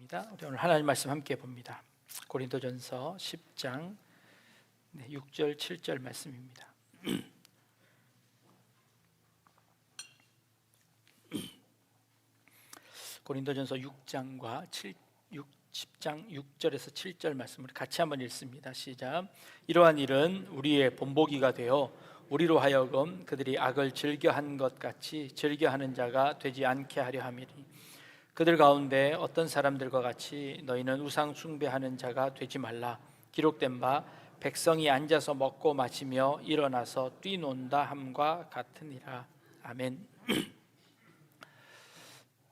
감사합니다. 우리 오늘 하나님 말씀 함께 봅니다. 고린도전서 10장 6절 7절 말씀입니다. 고린도전서 6장과 10장 6절에서 7절 말씀을 같이 한번 읽습니다. 시작. 이러한 일은 우리의 본보기가 되어 우리로 하여금 그들이 악을 즐겨한 것 같이 즐겨하는 자가 되지 않게 하려 함이니, 그들 가운데 어떤 사람들과 같이 너희는 우상 숭배하는 자가 되지 말라. 기록된 바 백성이 앉아서 먹고 마시며 일어나서 뛰논다 함과 같으니라. 아멘.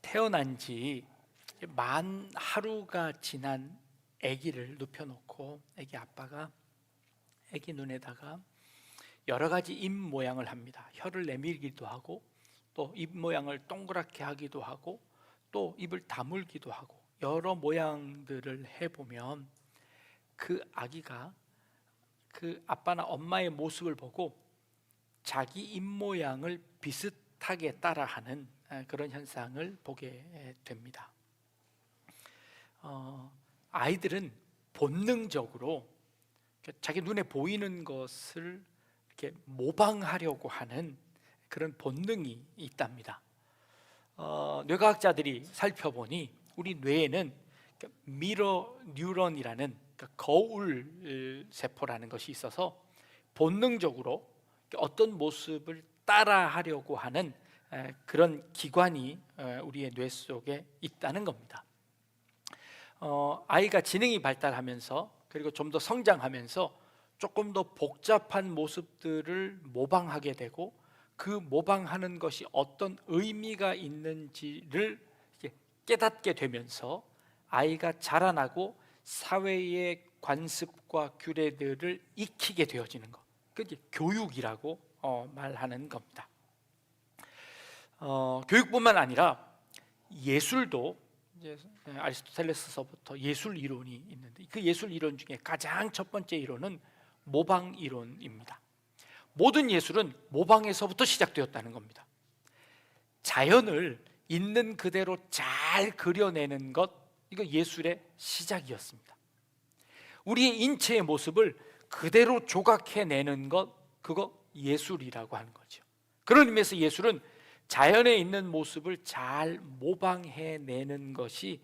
태어난 지 만 하루가 지난 아기를 눕혀놓고 아기 아빠가 아기 눈에다가 여러 가지 입 모양을 합니다. 혀를 내밀기도 하고 또 입 모양을 동그랗게 하기도 하고 또 입을 다물기도 하고 여러 모양들을 해보면 그 아기가 그 아빠나 엄마의 모습을 보고 자기 입 모양을 비슷하게 따라하는 그런 현상을 보게 됩니다. 아이들은 본능적으로 자기 눈에 보이는 것을 이렇게 모방하려고 하는 그런 본능이 있답니다. 뇌과학자들이 살펴보니 우리 뇌에는 미러 뉴런이라는 거울 세포라는 것이 있어서 본능적으로 어떤 모습을 따라하려고 하는 그런 기관이 우리의 뇌 속에 있다는 겁니다. 아이가 지능이 발달하면서 그리고 좀 더 성장하면서 조금 더 복잡한 모습들을 모방하게 되고 그 모방하는 것이 어떤 의미가 있는지를 깨닫게 되면서 아이가 자라나고 사회의 관습과 규례들을 익히게 되어지는 것, 그게 교육이라고 말하는 겁니다. 교육뿐만 아니라 예술도 이제 아리스토텔레스서부터 예술 이론이 있는데 그 예술 이론 중에 가장 첫 번째 이론은 모방 이론입니다. 모든 예술은 모방에서부터 시작되었다는 겁니다. 자연을 있는 그대로 잘 그려내는 것, 이거 예술의 시작이었습니다. 우리의 인체의 모습을 그대로 조각해내는 것, 그거 예술이라고 하는 거죠. 그런 의미에서 예술은 자연에 있는 모습을 잘 모방해내는 것이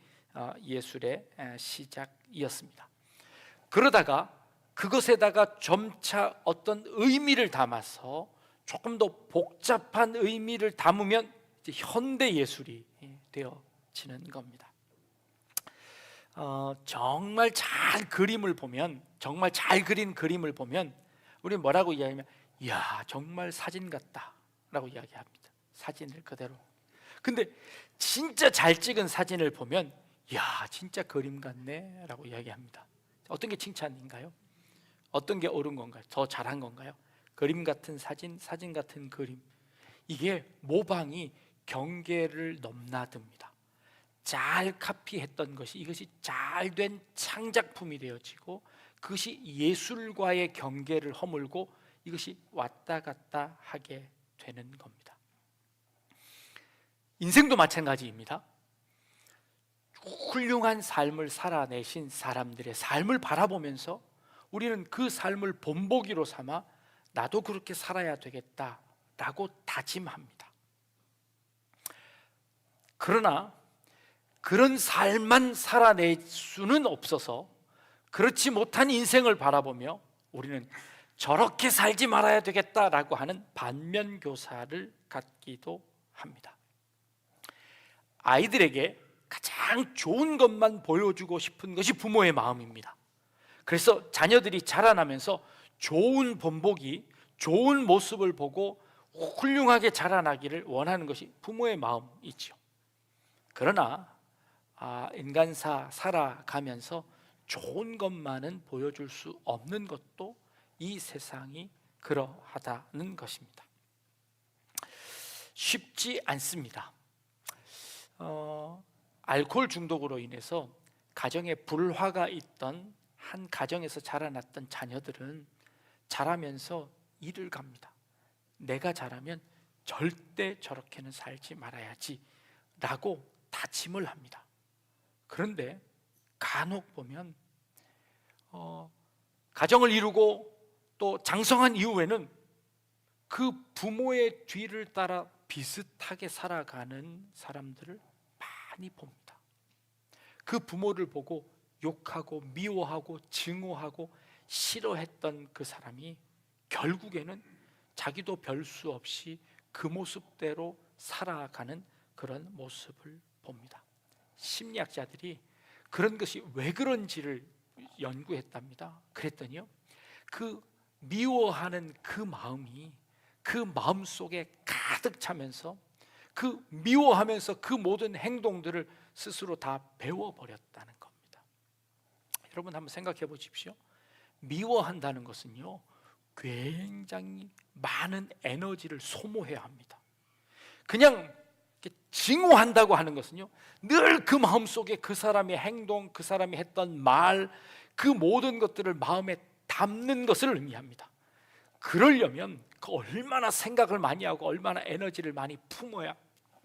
예술의 시작이었습니다. 그러다가 그것에다가 점차 어떤 의미를 담아서 조금 더 복잡한 의미를 담으면 이제 현대 예술이 되어지는 겁니다. 정말 잘 그림을 보면, 정말 잘 그린 그림을 보면 우리 뭐라고 이야기하면, 이야 정말 사진 같다라고 이야기합니다. 사진을 그대로. 근데 진짜 잘 찍은 사진을 보면, 이야 진짜 그림 같네라고 이야기합니다. 어떤 게 칭찬인가요? 어떤 게 옳은 건가요? 더 잘한 건가요? 그림 같은 사진, 사진 같은 그림. 이게 모방이 경계를 넘나듭니다. 잘 카피했던 것이 이것이 잘된 창작품이 되어지고 그것이 예술과의 경계를 허물고 이것이 왔다 갔다 하게 되는 겁니다. 인생도 마찬가지입니다. 훌륭한 삶을 살아내신 사람들의 삶을 바라보면서 우리는 그 삶을 본보기로 삼아 나도 그렇게 살아야 되겠다라고 다짐합니다. 그러나 그런 삶만 살아낼 수는 없어서 그렇지 못한 인생을 바라보며 우리는 저렇게 살지 말아야 되겠다라고 하는 반면교사를 갖기도 합니다. 아이들에게 가장 좋은 것만 보여주고 싶은 것이 부모의 마음입니다. 그래서 자녀들이 자라나면서 좋은 본보기, 좋은 모습을 보고 훌륭하게 자라나기를 원하는 것이 부모의 마음이죠. 그러나 인간사 살아가면서 좋은 것만은 보여줄 수 없는 것도 이 세상이 그러하다는 것입니다. 쉽지 않습니다. 알코올 중독으로 인해서 가정에 불화가 있던 한 가정에서 자라났던 자녀들은 자라면서 일을 갑니다. 내가 자라면 절대 저렇게는 살지 말아야지 라고 다짐을 합니다. 그런데 간혹 보면 가정을 이루고 또 장성한 이후에는 그 부모의 뒤를 따라 비슷하게 살아가는 사람들을 많이 봅니다. 그 부모를 보고 욕하고 미워하고 증오하고 싫어했던 그 사람이 결국에는 자기도 별 수 없이 그 모습대로 살아가는 그런 모습을 봅니다. 심리학자들이 그런 것이 왜 그런지를 연구했답니다. 그랬더니요, 그 미워하는 그 마음이 그 마음 속에 가득 차면서 그 미워하면서 그 모든 행동들을 스스로 다 배워버렸다는 겁니다. 여러분 한번 생각해 보십시오. 미워한다는 것은요, 굉장히 많은 에너지를 소모해야 합니다. 그냥 증오한다고 하는 것은요, 늘 그 마음속에 그 사람의 행동, 그 사람이 했던 말, 그 모든 것들을 마음에 담는 것을 의미합니다. 그러려면 그 얼마나 생각을 많이 하고 얼마나 에너지를 많이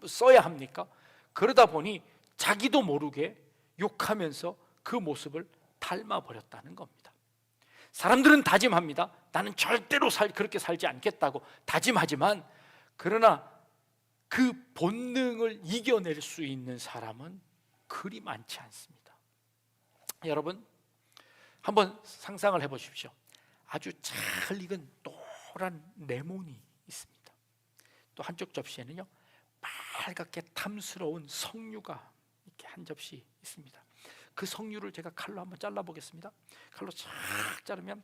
써야 합니까? 그러다 보니 자기도 모르게 욕하면서 그 모습을 닮아버렸다는 겁니다. 사람들은 다짐합니다. 나는 절대로 그렇게 살지 않겠다고 다짐하지만, 그러나 그 본능을 이겨낼 수 있는 사람은 그리 많지 않습니다. 여러분 한번 상상을 해보십시오. 아주 잘 익은 노란 레몬이 있습니다. 또 한쪽 접시에는요, 빨갛게 탐스러운 석류가 이렇게 한 접시 있습니다. 그 석류를 제가 칼로 한번 잘라보겠습니다. 칼로 쫙 자르면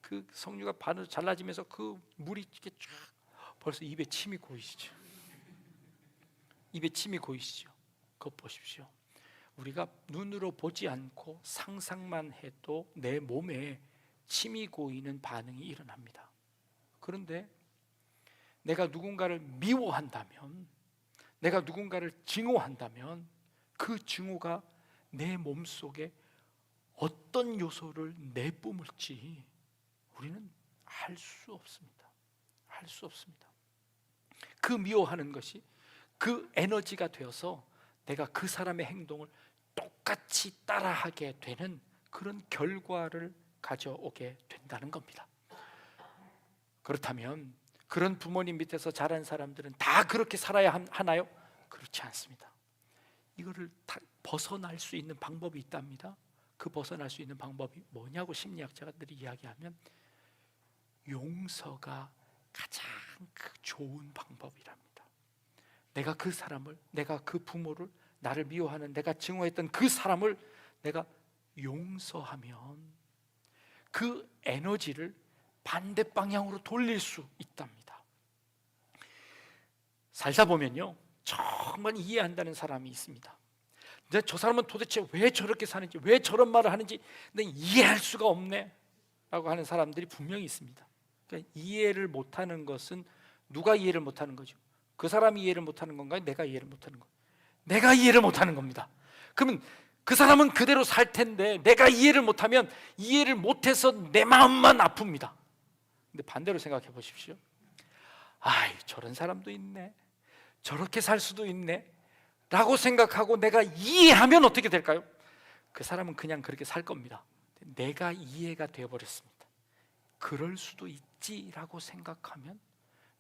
그 석류가 반으로 잘라지면서 그 물이 이렇게 쫙, 벌써 입에 침이 고이시죠? 입에 침이 고이시죠? 그거 보십시오. 우리가 눈으로 보지 않고 상상만 해도 내 몸에 침이 고이는 반응이 일어납니다. 그런데 내가 누군가를 미워한다면, 내가 누군가를 증오한다면 그 증오가 내 몸속에 어떤 요소를 내뿜을지 우리는 알 수 없습니다. 알 수 없습니다. 그 미워하는 것이 그 에너지가 되어서 내가 그 사람의 행동을 똑같이 따라하게 되는 그런 결과를 가져오게 된다는 겁니다. 그렇다면 그런 부모님 밑에서 자란 사람들은 다 그렇게 살아야 하나요? 그렇지 않습니다. 이거를 다 벗어날 수 있는 방법이 있답니다. 그 벗어날 수 있는 방법이 뭐냐고 심리학자들이 이야기하면 용서가 가장 좋은 방법이랍니다. 내가 그 사람을, 내가 그 부모를, 나를 미워하는, 내가 증오했던 그 사람을 내가 용서하면 그 에너지를 반대 방향으로 돌릴 수 있답니다. 살다 보면요, 정말 이해한다는 사람이 있습니다. 근데 저 사람은 도대체 왜 저렇게 사는지, 왜 저런 말을 하는지 내가 이해할 수가 없네 라고 하는 사람들이 분명히 있습니다. 그러니까 이해를 못하는 것은 누가 이해를 못하는 거죠? 그 사람이 이해를 못하는 건가요? 내가 이해를 못하는 건가요? 내가 이해를 못하는 겁니다. 그러면 그 사람은 그대로 살 텐데 내가 이해를 못하면 이해를 못해서 내 마음만 아픕니다. 근데 반대로 생각해 보십시오. 아이, 저런 사람도 있네, 저렇게 살 수도 있네 라고 생각하고 내가 이해하면 어떻게 될까요? 그 사람은 그냥 그렇게 살 겁니다. 내가 이해가 되어버렸습니다. 그럴 수도 있지라고 생각하면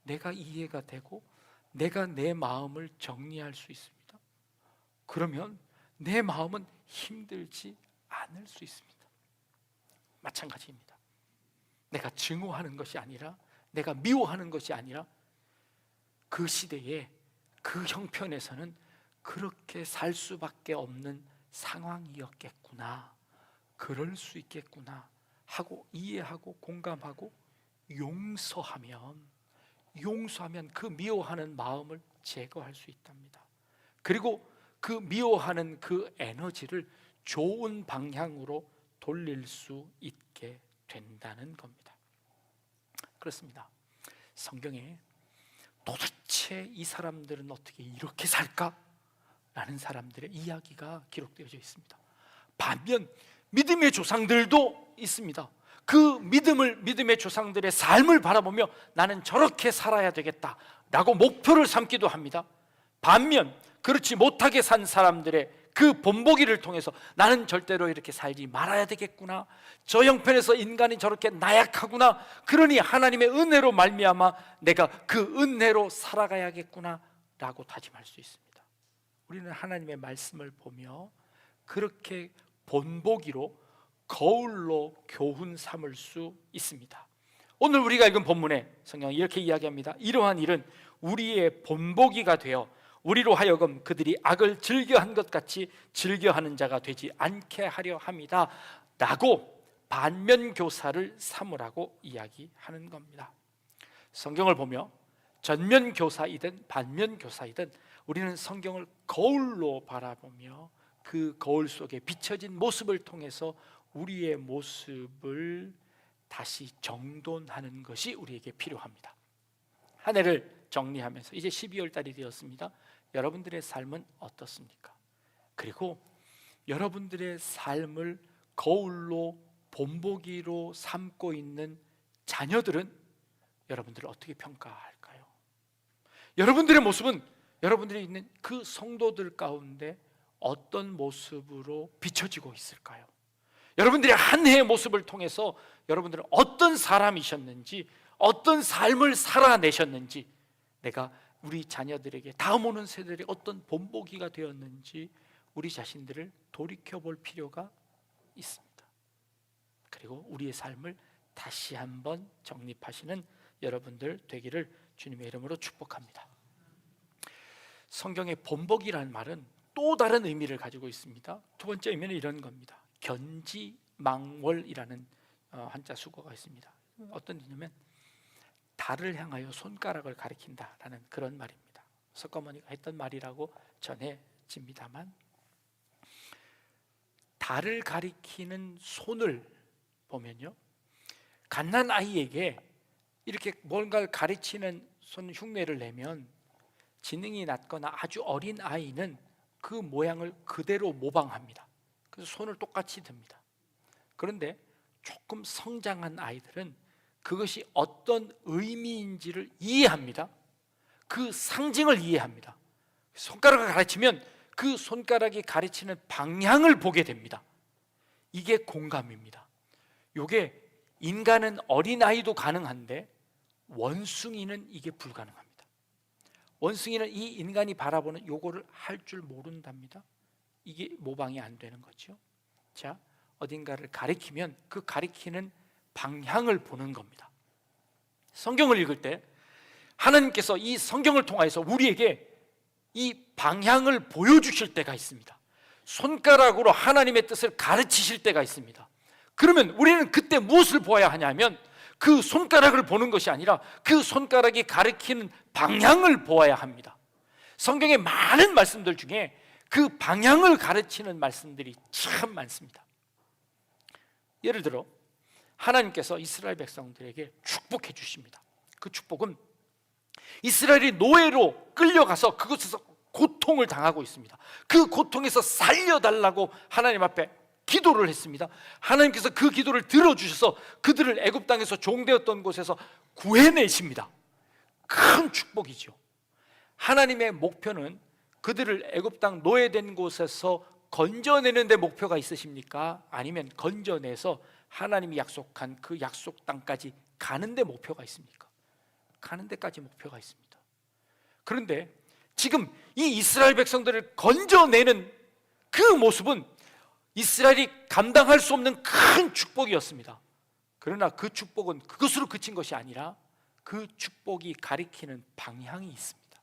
내가 이해가 되고 내가 내 마음을 정리할 수 있습니다. 그러면 내 마음은 힘들지 않을 수 있습니다. 마찬가지입니다. 내가 증오하는 것이 아니라, 내가 미워하는 것이 아니라 그 시대에 그 형편에서는 그렇게 살 수밖에 없는 상황이었겠구나, 그럴 수 있겠구나 하고 이해하고 공감하고 용서하면 그 미워하는 마음을 제거할 수 있답니다. 그리고 그 미워하는 그 에너지를 좋은 방향으로 돌릴 수 있게 된다는 겁니다. 그렇습니다. 성경에 도대체 이 사람들은 어떻게 이렇게 살까? 라는 사람들의 이야기가 기록되어져 있습니다. 반면 믿음의 조상들도 있습니다. 그 믿음의 조상들의 삶을 바라보며 나는 저렇게 살아야 되겠다라고 목표를 삼기도 합니다. 반면 그렇지 못하게 산 사람들의 그 본보기를 통해서 나는 절대로 이렇게 살지 말아야 되겠구나, 저 형편에서 인간이 저렇게 나약하구나, 그러니 하나님의 은혜로 말미암아 내가 그 은혜로 살아가야겠구나 라고 다짐할 수 있습니다. 우리는 하나님의 말씀을 보며 그렇게 본보기로 거울로 교훈 삼을 수 있습니다. 오늘 우리가 읽은 본문에 성경이 이렇게 이야기합니다. 이러한 일은 우리의 본보기가 되어 우리로 하여금 그들이 악을 즐겨한 것 같이 즐겨하는 자가 되지 않게 하려 함이다 라고 반면교사를 삼으라고 이야기하는 겁니다. 성경을 보며 전면교사이든 반면교사이든 우리는 성경을 거울로 바라보며 그 거울 속에 비춰진 모습을 통해서 우리의 모습을 다시 정돈하는 것이 우리에게 필요합니다. 한 해를 정리하면서 이제 12월 달이 되었습니다. 여러분들의 삶은 어떻습니까? 그리고 여러분들의 삶을 거울로 본보기로 삼고 있는 자녀들은 여러분들을 어떻게 평가할까요? 여러분들의 모습은 여러분들이 있는 그 성도들 가운데 어떤 모습으로 비춰지고 있을까요? 여러분들의 한 해의 모습을 통해서 여러분들은 어떤 사람이셨는지, 어떤 삶을 살아내셨는지, 내가 우리 자녀들에게, 다음 오는 세대들이 어떤 본보기가 되었는지 우리 자신들을 돌이켜볼 필요가 있습니다. 그리고 우리의 삶을 다시 한번 정립하시는 여러분들 되기를 주님의 이름으로 축복합니다. 성경의 본보기라는 말은 또 다른 의미를 가지고 있습니다. 두 번째 의미는 이런 겁니다. 견지망월이라는 한자 수거가 있습니다. 어떤 의미냐면 달을 향하여 손가락을 가리킨다라는 그런 말입니다. 석가모니가 했던 말이라고 전해집니다만, 달을 가리키는 손을 보면요, 갓난 아이에게 이렇게 뭔가를 가르치는 손 흉내를 내면 지능이 낮거나 아주 어린 아이는 그 모양을 그대로 모방합니다. 그래서 손을 똑같이 듭니다. 그런데 조금 성장한 아이들은 그것이 어떤 의미인지를 이해합니다. 그 상징을 이해합니다. 손가락을 가르치면 그 손가락이 가르치는 방향을 보게 됩니다. 이게 공감입니다. 이게 인간은 어린아이도 가능한데 원숭이는 이게 불가능합니다. 원숭이는 이 인간이 바라보는 요거를 할 줄 모른답니다. 이게 모방이 안 되는 거죠. 자, 어딘가를 가리키면 그 가리키는 방향을 보는 겁니다. 성경을 읽을 때 하나님께서 이 성경을 통해서 우리에게 이 방향을 보여주실 때가 있습니다. 손가락으로 하나님의 뜻을 가르치실 때가 있습니다. 그러면 우리는 그때 무엇을 보아야 하냐면 그 손가락을 보는 것이 아니라 그 손가락이 가리키는 방향을 보아야 합니다. 성경의 많은 말씀들 중에 그 방향을 가르치는 말씀들이 참 많습니다. 예를 들어 하나님께서 이스라엘 백성들에게 축복해 주십니다. 그 축복은 이스라엘이 노예로 끌려가서 그곳에서 고통을 당하고 있습니다. 그 고통에서 살려달라고 하나님 앞에 기도를 했습니다. 하나님께서 그 기도를 들어주셔서 그들을 애굽 땅에서 종되었던 곳에서 구해내십니다. 큰 축복이죠. 하나님의 목표는 그들을 애굽 땅 노예된 곳에서 건져내는 데 목표가 있으십니까? 아니면 건져내서 하나님이 약속한 그 약속 땅까지 가는 데 목표가 있습니까? 가는 데까지 목표가 있습니다. 그런데 지금 이 이스라엘 백성들을 건져내는 그 모습은 이스라엘이 감당할 수 없는 큰 축복이었습니다. 그러나 그 축복은 그것으로 그친 것이 아니라 그 축복이 가리키는 방향이 있습니다.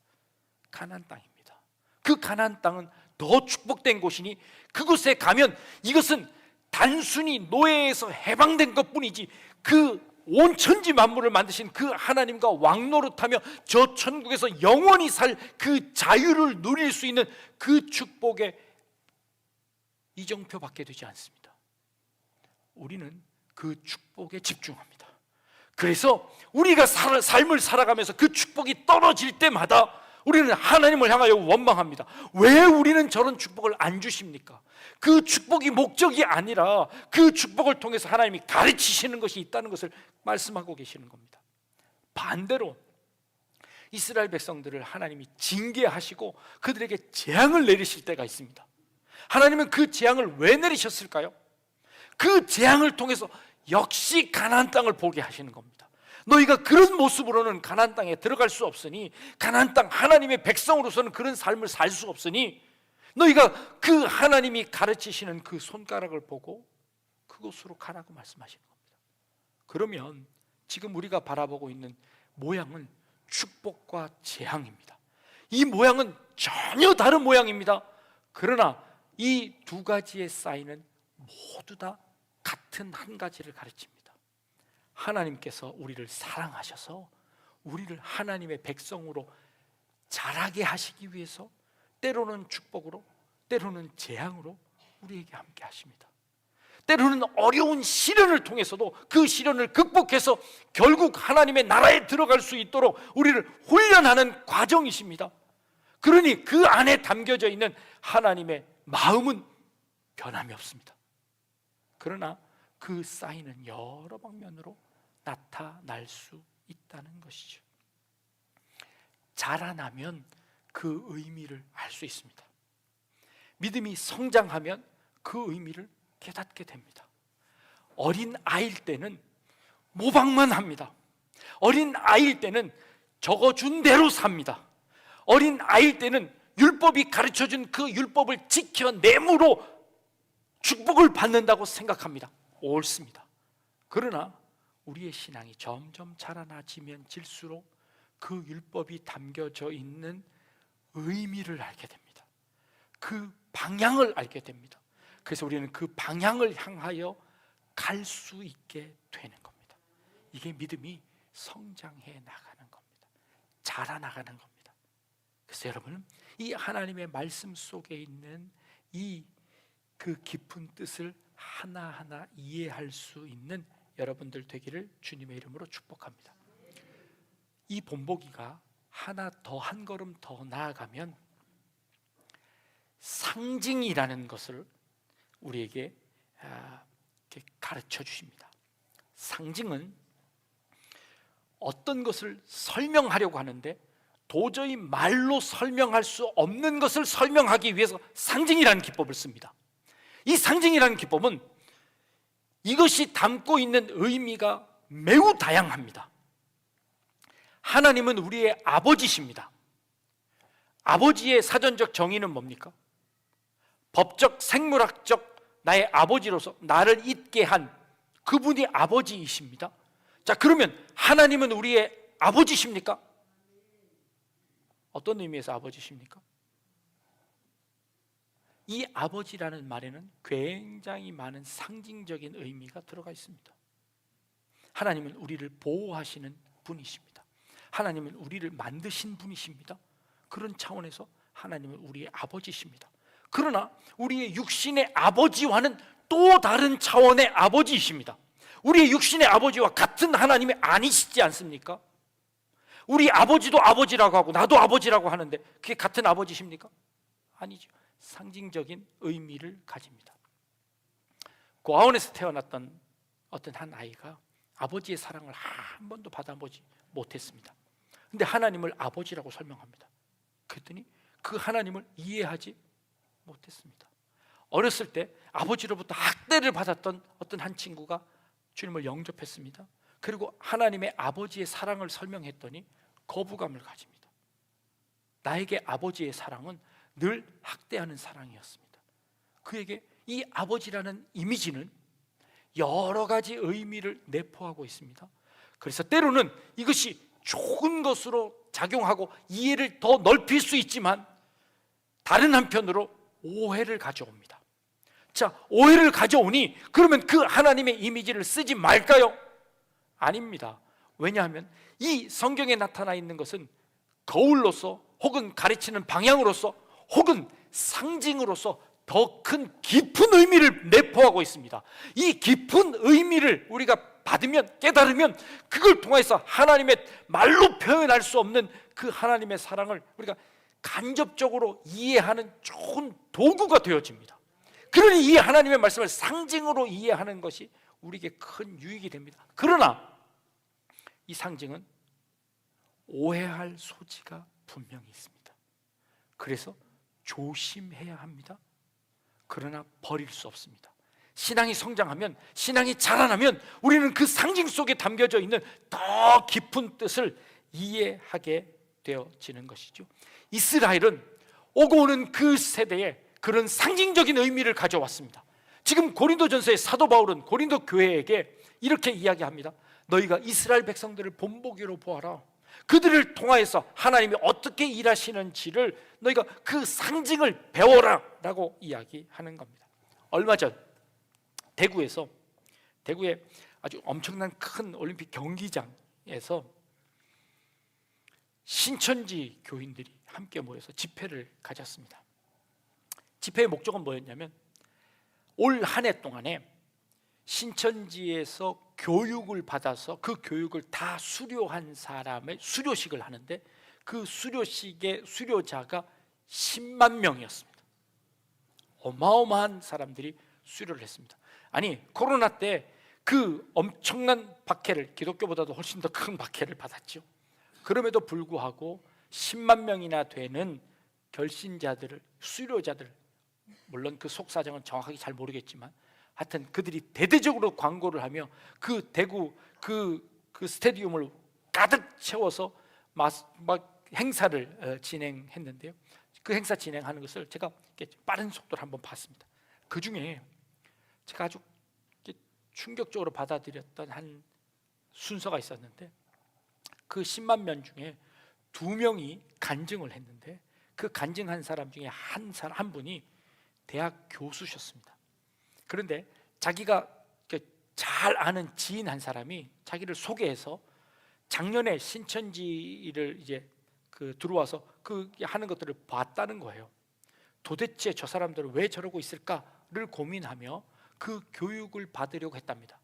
가나안 땅입니다. 그 가나안 땅은 더 축복된 곳이니 그곳에 가면 이것은 단순히 노예에서 해방된 것뿐이지 그 온 천지 만물을 만드신 그 하나님과 왕노릇하며 저 천국에서 영원히 살 그 자유를 누릴 수 있는 그 축복의 이정표밖에 되지 않습니다. 우리는 그 축복에 집중합니다. 그래서 우리가 삶을 살아가면서 그 축복이 떨어질 때마다 우리는 하나님을 향하여 원망합니다. 왜 우리는 저런 축복을 안 주십니까? 그 축복이 목적이 아니라 그 축복을 통해서 하나님이 가르치시는 것이 있다는 것을 말씀하고 계시는 겁니다. 반대로 이스라엘 백성들을 하나님이 징계하시고 그들에게 재앙을 내리실 때가 있습니다. 하나님은 그 재앙을 왜 내리셨을까요? 그 재앙을 통해서 역시 가나안 땅을 보게 하시는 겁니다. 너희가 그런 모습으로는 가나안 땅에 들어갈 수 없으니, 가나안 땅 하나님의 백성으로서는 그런 삶을 살 수 없으니, 너희가 그 하나님이 가르치시는 그 손가락을 보고 그곳으로 가라고 말씀하시는 겁니다. 그러면 지금 우리가 바라보고 있는 모양은 축복과 재앙입니다. 이 모양은 전혀 다른 모양입니다. 그러나 이 두 가지의 사인은 모두 다 같은 한 가지를 가르칩니다. 하나님께서 우리를 사랑하셔서 우리를 하나님의 백성으로 자라게 하시기 위해서 때로는 축복으로, 때로는 재앙으로 우리에게 함께 하십니다. 때로는 어려운 시련을 통해서도 그 시련을 극복해서 결국 하나님의 나라에 들어갈 수 있도록 우리를 훈련하는 과정이십니다. 그러니 그 안에 담겨져 있는 하나님의 마음은 변함이 없습니다. 그러나 그 사인은 여러 방면으로 나타날 수 있다는 것이죠. 자라나면 그 의미를 알 수 있습니다. 믿음이 성장하면 그 의미를 깨닫게 됩니다. 어린 아이일 때는 모방만 합니다. 어린 아이일 때는 적어준 대로 삽니다. 어린 아이일 때는 율법이 가르쳐준 그 율법을 지켜내므로 축복을 받는다고 생각합니다. 옳습니다. 그러나 우리의 신앙이 점점 자라나지면 질수록 그 율법이 담겨져 있는 의미를 알게 됩니다. 그 방향을 알게 됩니다. 그래서 우리는 그 방향을 향하여 갈 수 있게 되는 겁니다. 이게 믿음이 성장해 나가는 겁니다. 자라나가는 겁니다. 그래서 여러분은 이 하나님의 말씀 속에 있는 이 그 깊은 뜻을 하나하나 이해할 수 있는 여러분들 되기를 주님의 이름으로 축복합니다. 이 본보기가 하나 더, 한 걸음 더 나아가면 상징이라는 것을 우리에게 가르쳐 주십니다. 상징은 어떤 것을 설명하려고 하는데 도저히 말로 설명할 수 없는 것을 설명하기 위해서 상징이라는 기법을 씁니다. 이 상징이라는 기법은 이것이 담고 있는 의미가 매우 다양합니다. 하나님은 우리의 아버지십니다. 아버지의 사전적 정의는 뭡니까? 법적, 생물학적 나의 아버지로서 나를 있게 한 그분이 아버지이십니다. 자, 그러면 하나님은 우리의 아버지십니까? 어떤 의미에서 아버지십니까? 이 아버지라는 말에는 굉장히 많은 상징적인 의미가 들어가 있습니다. 하나님은 우리를 보호하시는 분이십니다. 하나님은 우리를 만드신 분이십니다. 그런 차원에서 하나님은 우리의 아버지십니다. 그러나 우리의 육신의 아버지와는 또 다른 차원의 아버지이십니다. 우리의 육신의 아버지와 같은 하나님이 아니시지 않습니까? 우리 아버지도 아버지라고 하고 나도 아버지라고 하는데 그게 같은 아버지십니까? 아니죠. 상징적인 의미를 가집니다. 고아원에서 태어났던 어떤 한 아이가 아버지의 사랑을 한 번도 받아보지 못했습니다. 근데 하나님을 아버지라고 설명합니다. 그랬더니 그 하나님을 이해하지 못했습니다. 어렸을 때 아버지로부터 학대를 받았던 어떤 한 친구가 주님을 영접했습니다. 그리고 하나님의 아버지의 사랑을 설명했더니 거부감을 가집니다. 나에게 아버지의 사랑은 늘 학대하는 사랑이었습니다. 그에게 이 아버지라는 이미지는 여러 가지 의미를 내포하고 있습니다. 그래서 때로는 이것이 좋은 것으로 작용하고 이해를 더 넓힐 수 있지만 다른 한편으로 오해를 가져옵니다. 자, 오해를 가져오니 그러면 그 하나님의 이미지를 쓰지 말까요? 아닙니다. 왜냐하면 이 성경에 나타나 있는 것은 거울로서 혹은 가르치는 방향으로서 혹은 상징으로서 더 큰 깊은 의미를 내포하고 있습니다. 이 깊은 의미를 우리가 받으면, 깨달으면 그걸 통해서 하나님의 말로 표현할 수 없는 그 하나님의 사랑을 우리가 간접적으로 이해하는 좋은 도구가 되어집니다. 그러니 이 하나님의 말씀을 상징으로 이해하는 것이 우리에게 큰 유익이 됩니다. 그러나 이 상징은 오해할 소지가 분명히 있습니다. 그래서 조심해야 합니다. 그러나 버릴 수 없습니다. 신앙이 성장하면, 신앙이 자라나면 우리는 그 상징 속에 담겨져 있는 더 깊은 뜻을 이해하게 되어지는 것이죠. 이스라엘은 오고 오는 그 세대에 그런 상징적인 의미를 가져왔습니다. 지금 고린도전서의 사도 바울은 고린도 교회에게 이렇게 이야기합니다. 너희가 이스라엘 백성들을 본보기로 보아라. 그들을 통하여서 하나님이 어떻게 일하시는지를 너희가 그 상징을 배워라 라고 이야기하는 겁니다. 얼마 전 대구에 아주 엄청난 큰 올림픽 경기장에서 신천지 교인들이 함께 모여서 집회를 가졌습니다. 집회의 목적은 뭐였냐면 올 한 해 동안에 신천지에서 교육을 받아서 그 교육을 다 수료한 사람의 수료식을 하는데 그 수료식의 수료자가 10만 명이었습니다. 어마어마한 사람들이 수료를 했습니다. 아니, 코로나 때 그 엄청난 박해를, 기독교보다도 훨씬 더 큰 박해를 받았죠. 그럼에도 불구하고 10만 명이나 되는 결신자들을, 수료자들, 물론 그 속사정은 정확하게 잘 모르겠지만 하여튼 그들이 대대적으로 광고를 하며 그 대구 그 스테디움을 가득 채워서 막 행사를 진행했는데요. 그 행사 진행하는 것을 제가 빠른 속도로 한번 봤습니다. 그 중에 제가 아주 충격적으로 받아들였던 한 순서가 있었는데 그 10만 명 중에 2명이 간증을 했는데 그 간증한 사람 중에 한 분이 대학 교수셨습니다. 그런데 자기가 잘 아는 지인 한 사람이 자기를 소개해서 작년에 신천지를 이제 들어와서 그 하는 것들을 봤다는 거예요. 도대체 저 사람들은 왜 저러고 있을까를 고민하며 그 교육을 받으려고 했답니다.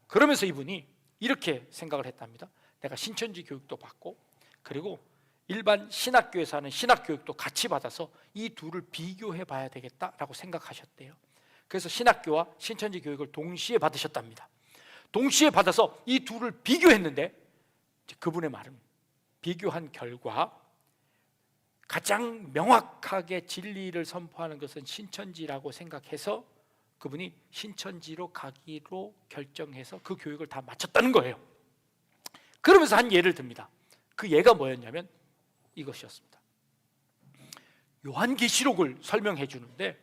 그러면서 이분이 이렇게 생각을 했답니다. 내가 신천지 교육도 받고 그리고 일반 신학교에서 하는 신학교육도 같이 받아서 이 둘을 비교해 봐야 되겠다라고 생각하셨대요. 그래서 신학교와 신천지 교육을 동시에 받으셨답니다. 동시에 받아서 이 둘을 비교했는데 그분의 말은 비교한 결과 가장 명확하게 진리를 선포하는 것은 신천지라고 생각해서 그분이 신천지로 가기로 결정해서 그 교육을 다 마쳤다는 거예요. 그러면서 한 예를 듭니다. 그 예가 뭐였냐면 이것이었습니다. 요한계시록을 설명해 주는데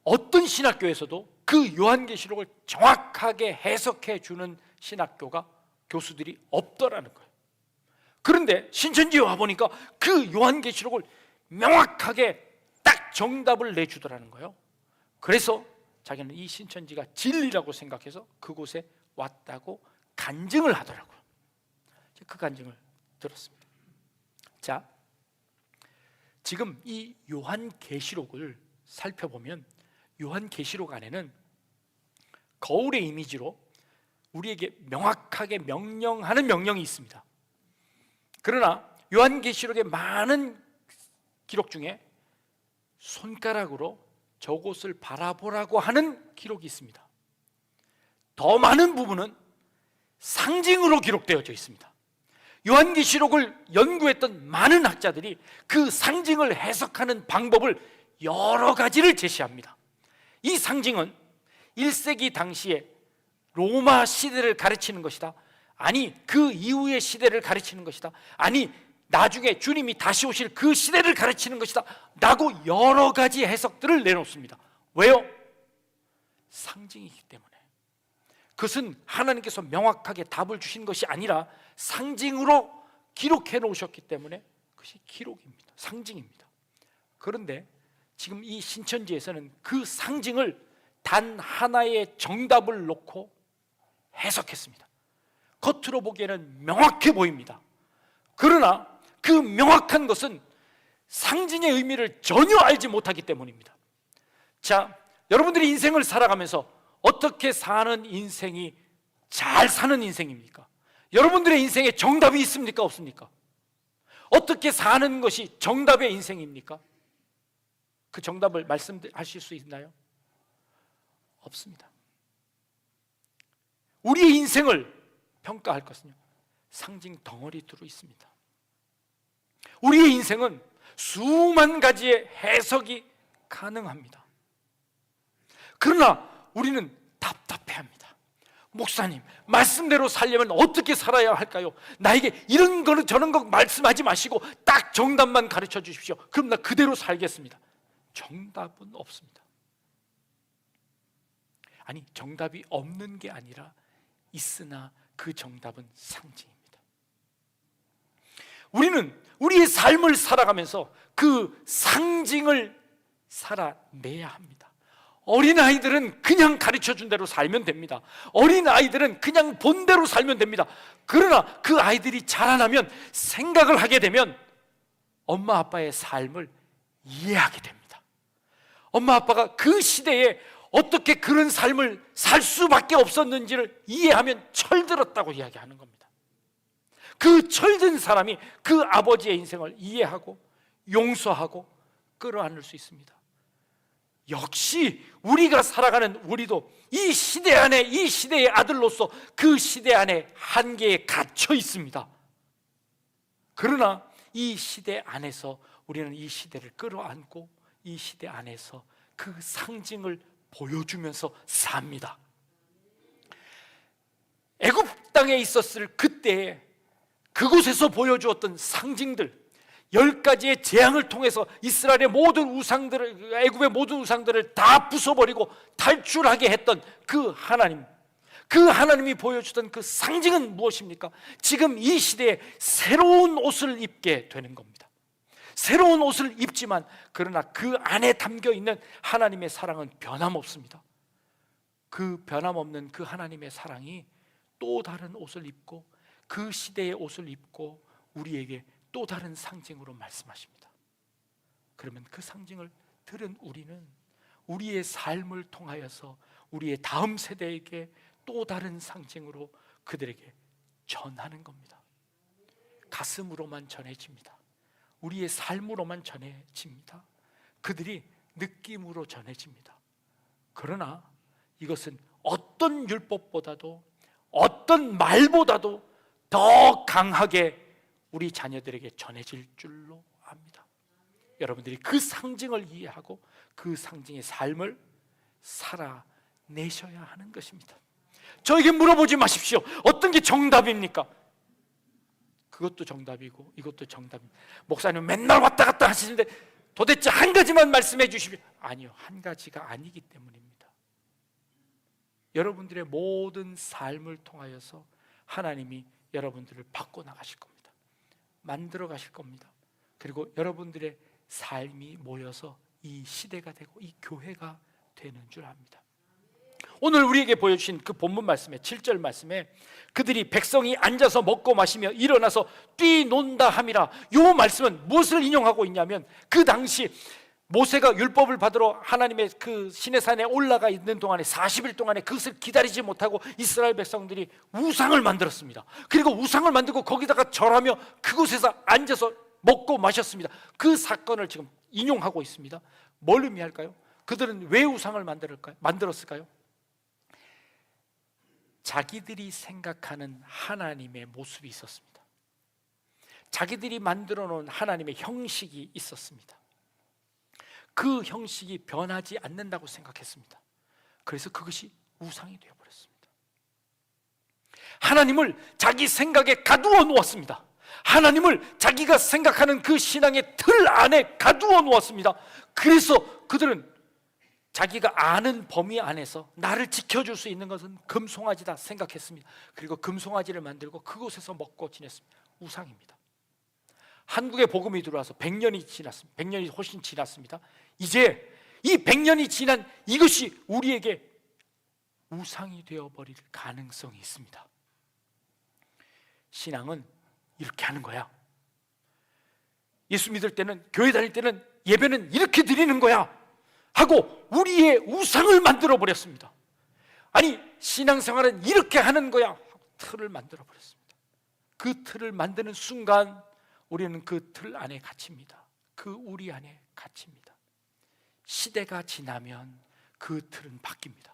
어떤 신학교에서도 그 요한계시록을 정확하게 해석해 주는 신학교가 교수들이 없더라는 거예요. 그런데 신천지에 와보니까 그 요한계시록을 명확하게 딱 정답을 내주더라는 거예요. 그래서 자기는 이 신천지가 진리라고 생각해서 그곳에 왔다고 간증을 하더라고요. 그 간증을 들었습니다. 자, 지금 이 요한계시록을 살펴보면 요한계시록 안에는 거울의 이미지로 우리에게 명확하게 명령하는 명령이 있습니다. 그러나 요한계시록의 많은 기록 중에 손가락으로 저곳을 바라보라고 하는 기록이 있습니다. 더 많은 부분은 상징으로 기록되어져 있습니다. 요한계시록을 연구했던 많은 학자들이 그 상징을 해석하는 방법을 여러 가지를 제시합니다. 이 상징은 1세기 당시에 로마 시대를 가르치는 것이다. 아니, 그 이후의 시대를 가르치는 것이다. 아니, 나중에 주님이 다시 오실 그 시대를 가르치는 것이다 라고 여러 가지 해석들을 내놓습니다. 왜요? 상징이기 때문에. 그것은 하나님께서 명확하게 답을 주신 것이 아니라 상징으로 기록해 놓으셨기 때문에 그것이 기록입니다. 상징입니다. 그런데 지금 이 신천지에서는 그 상징을 단 하나의 정답을 놓고 해석했습니다. 겉으로 보기에는 명확해 보입니다. 그러나 그 명확한 것은 상징의 의미를 전혀 알지 못하기 때문입니다. 자, 여러분들이 인생을 살아가면서 어떻게 사는 인생이 잘 사는 인생입니까? 여러분들의 인생에 정답이 있습니까? 없습니까? 어떻게 사는 것이 정답의 인생입니까? 그 정답을 말씀하실 수 있나요? 없습니다. 우리의 인생을 평가할 것은요, 상징 덩어리 들어 있습니다. 우리의 인생은 수만 가지의 해석이 가능합니다. 그러나 우리는 답답해합니다. 목사님, 말씀대로 살려면 어떻게 살아야 할까요? 나에게 이런 거는 저런 거 말씀하지 마시고 딱 정답만 가르쳐 주십시오. 그럼 나 그대로 살겠습니다. 정답은 없습니다. 아니, 정답이 없는 게 아니라 있으나 그 정답은 상징입니다. 우리는 우리의 삶을 살아가면서 그 상징을 살아내야 합니다. 어린아이들은 그냥 가르쳐준 대로 살면 됩니다. 어린아이들은 그냥 본대로 살면 됩니다. 그러나 그 아이들이 자라나면, 생각을 하게 되면 엄마 아빠의 삶을 이해하게 됩니다. 엄마 아빠가 그 시대에 어떻게 그런 삶을 살 수밖에 없었는지를 이해하면 철들었다고 이야기하는 겁니다. 그 철든 사람이 그 아버지의 인생을 이해하고 용서하고 끌어안을 수 있습니다. 역시 우리가 살아가는 우리도 이 시대 안에, 이 시대의 아들로서 그 시대 안에 한계에 갇혀 있습니다. 그러나 이 시대 안에서 우리는 이 시대를 끌어안고 이 시대 안에서 그 상징을 보여주면서 삽니다. 애굽 땅에 있었을 그때에 그곳에서 보여주었던 상징들, 10가지의 재앙을 통해서 이스라엘의 모든 우상들을, 애굽의 모든 우상들을 다 부숴버리고 탈출하게 했던 그 하나님, 그 하나님이 보여주던 그 상징은 무엇입니까? 지금 이 시대에 새로운 옷을 입게 되는 겁니다. 새로운 옷을 입지만 그러나 그 안에 담겨있는 하나님의 사랑은 변함없습니다. 그 변함없는 그 하나님의 사랑이 또 다른 옷을 입고 그 시대의 옷을 입고 우리에게 또 다른 상징으로 말씀하십니다. 그러면 그 상징을 들은 우리는 우리의 삶을 통하여서 우리의 다음 세대에게 또 다른 상징으로 그들에게 전하는 겁니다. 가슴으로만 전해집니다. 우리의 삶으로만 전해집니다. 그들이 느낌으로 전해집니다. 그러나 이것은 어떤 율법보다도, 어떤 말보다도 더 강하게 우리 자녀들에게 전해질 줄로 압니다. 여러분들이 그 상징을 이해하고 그 상징의 삶을 살아내셔야 하는 것입니다. 저에게 물어보지 마십시오. 어떤 게 정답입니까? 그것도 정답이고 이것도 정답입니다. 목사님 맨날 왔다 갔다 하시는데 도대체 한 가지만 말씀해 주십시오. 아니요, 한 가지가 아니기 때문입니다. 여러분들의 모든 삶을 통하여서 하나님이 여러분들을 바꿔나가실 겁니다. 만들어 가실 겁니다. 그리고 여러분들의 삶이 모여서 이 시대가 되고 이 교회가 되는 줄 압니다. 오늘 우리에게 보여주신 그 본문 말씀에 7절 말씀에 그들이 백성이 앉아서 먹고 마시며 일어나서 뛰논다 함이라. 이 말씀은 무엇을 인용하고 있냐면 그 당시 모세가 율법을 받으러 하나님의 그 시내산에 올라가 있는 동안에 40일 동안에 그것을 기다리지 못하고 이스라엘 백성들이 우상을 만들었습니다. 그리고 우상을 만들고 거기다가 절하며 그곳에서 앉아서 먹고 마셨습니다. 그 사건을 지금 인용하고 있습니다. 뭘 의미할까요? 그들은 왜 우상을 만들었을까요? 자기들이 생각하는 하나님의 모습이 있었습니다. 자기들이 만들어 놓은 하나님의 형식이 있었습니다. 그 형식이 변하지 않는다고 생각했습니다. 그래서 그것이 우상이 되어버렸습니다. 하나님을 자기 생각에 가두어 놓았습니다. 하나님을 자기가 생각하는 그 신앙의 틀 안에 가두어 놓았습니다. 그래서 그들은 자기가 아는 범위 안에서 나를 지켜줄 수 있는 것은 금송아지다 생각했습니다. 그리고 금송아지를 만들고 그곳에서 먹고 지냈습니다. 우상입니다. 한국에 복음이 들어와서 100년이 지났습니다. 100년이 훨씬 지났습니다. 이제 이 100년이 지난 이것이 우리에게 우상이 되어버릴 가능성이 있습니다. 신앙은 이렇게 하는 거야. 예수 믿을 때는, 교회 다닐 때는 예배는 이렇게 드리는 거야 하고 우리의 우상을 만들어 버렸습니다. 아니, 신앙생활은 이렇게 하는 거야 하고 틀을 만들어 버렸습니다. 그 틀을 만드는 순간 우리는 그 틀 안에 갇힙니다. 그 우리 안에 갇힙니다. 시대가 지나면 그 틀은 바뀝니다.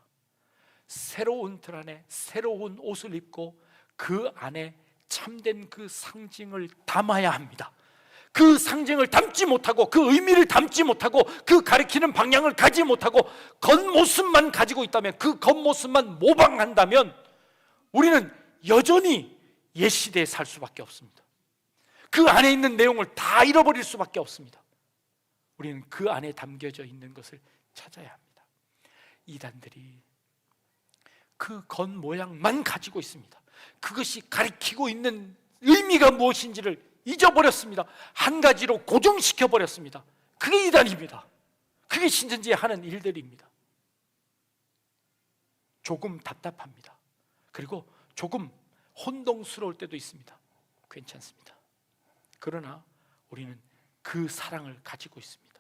새로운 틀 안에 새로운 옷을 입고 그 안에 참된 그 상징을 담아야 합니다. 그 상징을 담지 못하고 그 의미를 담지 못하고 그 가리키는 방향을 가지 못하고 겉모습만 가지고 있다면, 그 겉모습만 모방한다면 우리는 여전히 옛 시대에 살 수밖에 없습니다. 그 안에 있는 내용을 다 잃어버릴 수밖에 없습니다. 우리는 그 안에 담겨져 있는 것을 찾아야 합니다. 이단들이 그 겉모양만 가지고 있습니다. 그것이 가리키고 있는 의미가 무엇인지를 잊어버렸습니다. 한 가지로 고정시켜 버렸습니다. 그게 이단입니다. 그게 신천지에 하는 일들입니다. 조금 답답합니다. 그리고 조금 혼동스러울 때도 있습니다. 괜찮습니다. 그러나 우리는 그 사랑을 가지고 있습니다.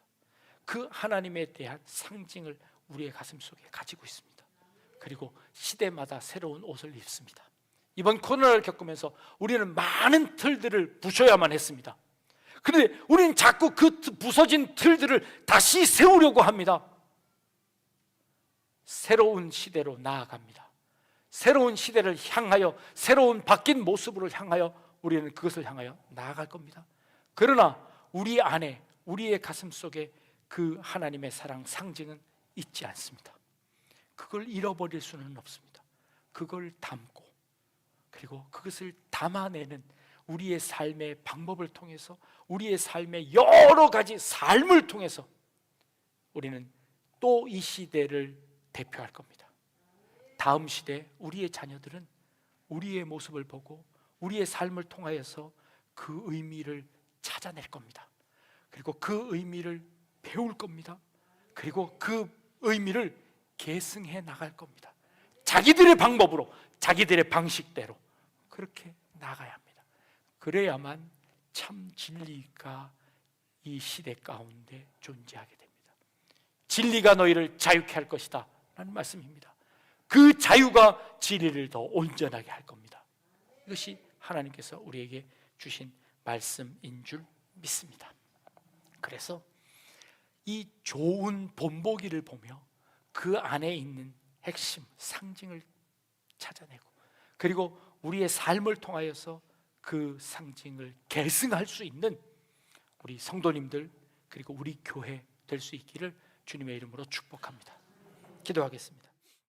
그 하나님에 대한 상징을 우리의 가슴 속에 가지고 있습니다. 그리고 시대마다 새로운 옷을 입습니다. 이번 코로나를 겪으면서 우리는 많은 틀들을 부셔야만 했습니다. 그런데 우리는 자꾸 그 부서진 틀들을 다시 세우려고 합니다. 새로운 시대로 나아갑니다. 새로운 시대를 향하여, 새로운 바뀐 모습으로 향하여 우리는 그것을 향하여 나아갈 겁니다. 그러나 우리 안에, 우리의 가슴 속에 그 하나님의 사랑 상징은 있지 않습니다. 그걸 잃어버릴 수는 없습니다. 그걸 담고, 그리고 그것을 담아내는 우리의 삶의 방법을 통해서, 우리의 삶의 여러 가지 삶을 통해서 우리는 또 이 시대를 대표할 겁니다. 다음 시대 우리의 자녀들은 우리의 모습을 보고 우리의 삶을 통하여서 그 의미를 찾아낼 겁니다. 그리고 그 의미를 배울 겁니다. 그리고 그 의미를 계승해 나갈 겁니다. 자기들의 방법으로, 자기들의 방식대로 그렇게 나가야 합니다. 그래야만 참 진리가 이 시대 가운데 존재하게 됩니다. 진리가 너희를 자유케 할 것이다 라는 말씀입니다. 그 자유가 진리를 더 온전하게 할 겁니다. 이것이 하나님께서 우리에게 주신 말씀인 줄 믿습니다. 그래서 이 좋은 본보기를 보며 그 안에 있는 핵심, 상징을 찾아내고, 그리고 우리의 삶을 통하여서 그 상징을 계승할 수 있는 우리 성도님들, 그리고 우리 교회 될 수 있기를 주님의 이름으로 축복합니다. 기도하겠습니다.